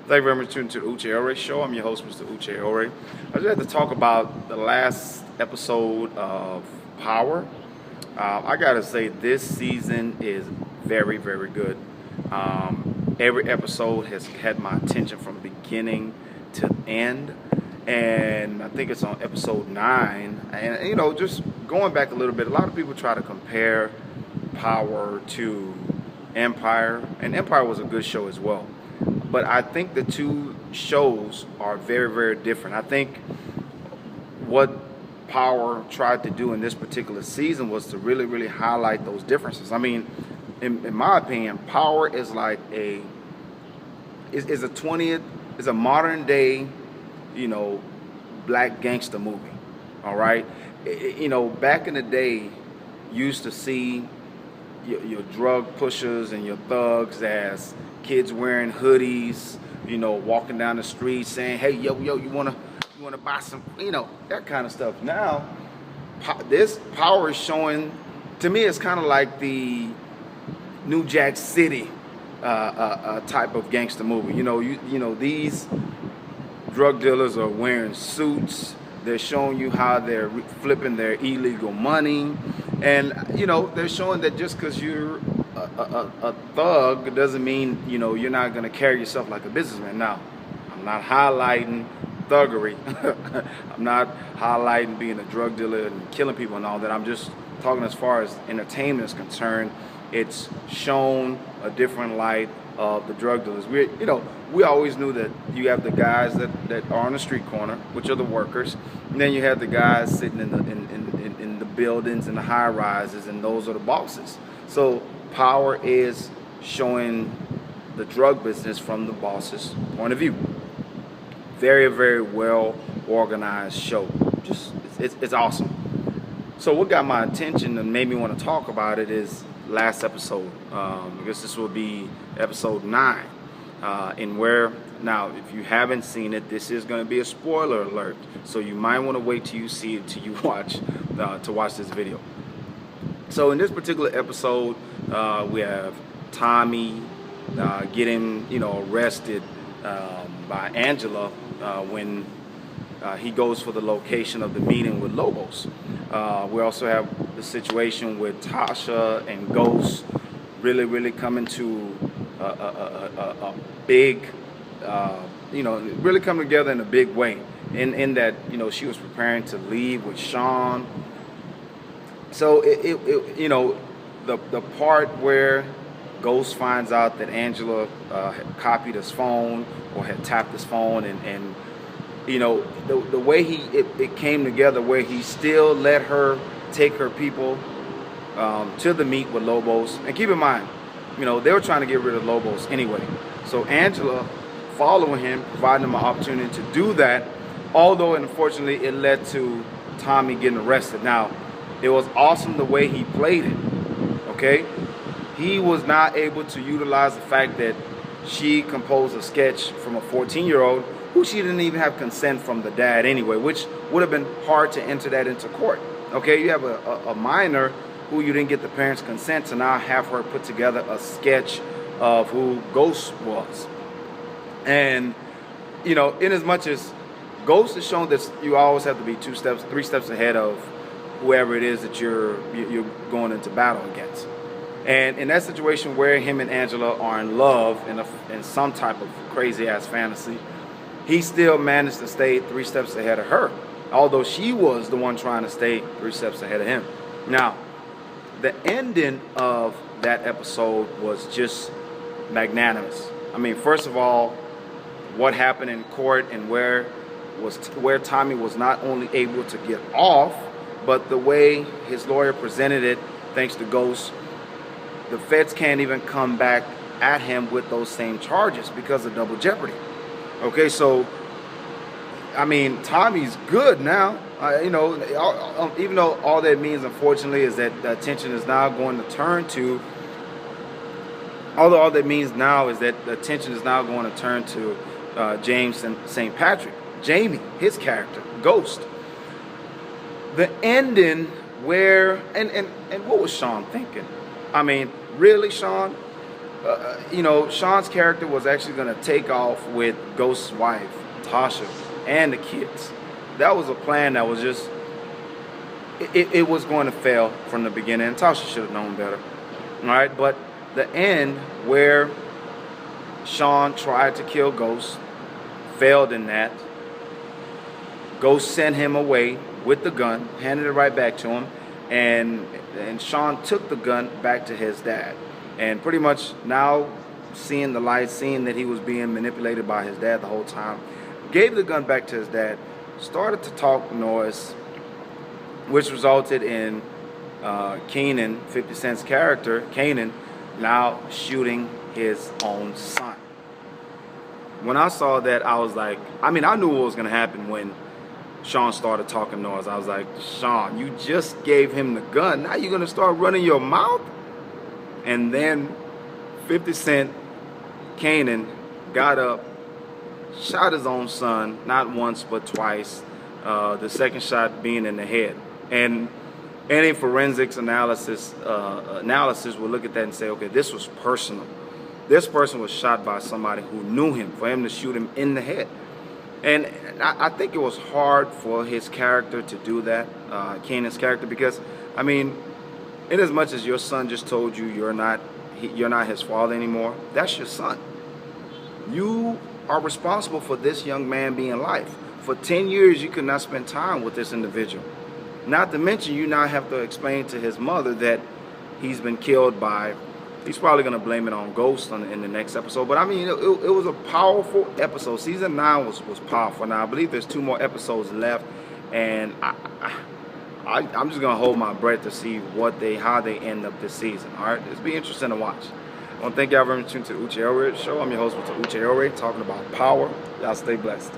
Thank you very much for tuning to the Uche Ore Show. I'm your host, Mr. Uche Ore. I just had to talk about the last episode of Power. I gotta say, this season is very, very good. Every episode has had my attention from beginning to end, and I think it's on episode 9. And just going back a little bit, a lot of people try to compare Power to Empire, and Empire was a good show as well. But I think the two shows are very, very different. I think what Power tried to do in this particular season was to really, really highlight those differences. I mean, in my opinion, Power is like is a modern day, black gangster movie. All right, back in the day, you used to see your drug pushers and your thugs as kids wearing hoodies, walking down the street saying, "Hey, yo, you wanna buy some," that kind of stuff. Now, this Power is showing. To me, it's kind of like the New Jack City type of gangster movie. These drug dealers are wearing suits. They're showing you how they're flipping their illegal money, and they're showing that just because you're a thug doesn't mean you're not going to carry yourself like a businessman. Now, I'm not highlighting thuggery. I'm not highlighting being a drug dealer and killing people and all that. I'm just talking as far as entertainment is concerned. It's shown a different light of the drug dealers. We always knew that you have the guys that are on the street corner, which are the workers, and then you have the guys sitting in the buildings and the high rises, and those are the bosses. So Power is showing the drug business from the boss's point of view. Very, very well organized show. It's awesome. So what got my attention and made me want to talk about it is last episode. I guess this will be episode 9. Now, if you haven't seen it, this is going to be a spoiler alert. So you might want to wait till you see it, till you watch this video. So in this particular episode, we have Tommy getting arrested by Angela when he goes for the location of the meeting with Lobos. We also have the situation with Tasha and Ghost really, really coming to a big, really coming together in a big way. In that, she was preparing to leave with Sean. So the part where Ghost finds out that Angela had copied his phone or had tapped his phone, and the way it came together, where he still let her take her people to the meet with Lobos. And keep in mind, they were trying to get rid of Lobos anyway. So Angela following him, providing him an opportunity to do that, although unfortunately it led to Tommy getting arrested. Now, it was awesome the way he played it, okay? He was not able to utilize the fact that she composed a sketch from a 14-year-old who she didn't even have consent from the dad anyway, which would have been hard to enter that into court. Okay, you have a minor who you didn't get the parents' consent to now have her put together a sketch of who Ghost was. And, in as much as Ghost has shown that you always have to be 2 steps, 3 steps ahead of whoever it is that you're going into battle against. And in that situation where him and Angela are in love in some type of crazy ass fantasy, he still managed to stay 3 steps ahead of her, although she was the one trying to stay 3 steps ahead of him. Now, the ending of that episode was just magnanimous. I mean, first of all, what happened in court and where Tommy was not only able to get off, but the way his lawyer presented it, thanks to Ghost, the feds can't even come back at him with those same charges because of double jeopardy. Okay, so, I mean, Tommy's good now. Even though all that means, unfortunately, is that the attention is now going to turn to, all that means now is that the attention is now going to turn to James and St. Patrick. Jamie, his character, Ghost. The ending where, and what was Sean thinking? I mean, really, Sean? Sean's character was actually going to take off with Ghost's wife, Tasha, and the kids. That was a plan that was just, it was going to fail from the beginning. And Tasha should have known better. All right, but the end where Sean tried to kill Ghost, failed in that. Ghost sent him away with the gun, handed it right back to him, and Sean took the gun back to his dad. And pretty much now seeing the light, seeing that he was being manipulated by his dad the whole time, gave the gun back to his dad, started to talk noise, which resulted in Kanan, 50 Cent's character, Kanan, now shooting his own son. When I saw that, I was like, I knew what was going to happen when Sean started talking noise. I was like, Sean, you just gave him the gun. Now you're going to start running your mouth? And then 50 Cent, Kanan, got up, shot his own son, not once but twice, the second shot being in the head. And any forensics analysis will look at that and say, okay, this was personal. This person was shot by somebody who knew him, for him to shoot him in the head. And I think it was hard for his character to do that, Kanan's character, because, in as much as your son just told you you're not his father anymore, that's your son. You are responsible for this young man being alive. For 10 years, you could not spend time with this individual. Not to mention, you now have to explain to his mother that he's been killed by, he's probably going to blame it on Ghost in the next episode. But it was a powerful episode. Season 9 was powerful. Now, I believe there's 2 more episodes left. And I'm just going to hold my breath to see how they end up this season. All right, it's be interesting to watch. I want to thank y'all very much for tuning to the Uche Elrod Show. I'm your host, Mr. Uche Elrod, talking about power. Y'all stay blessed.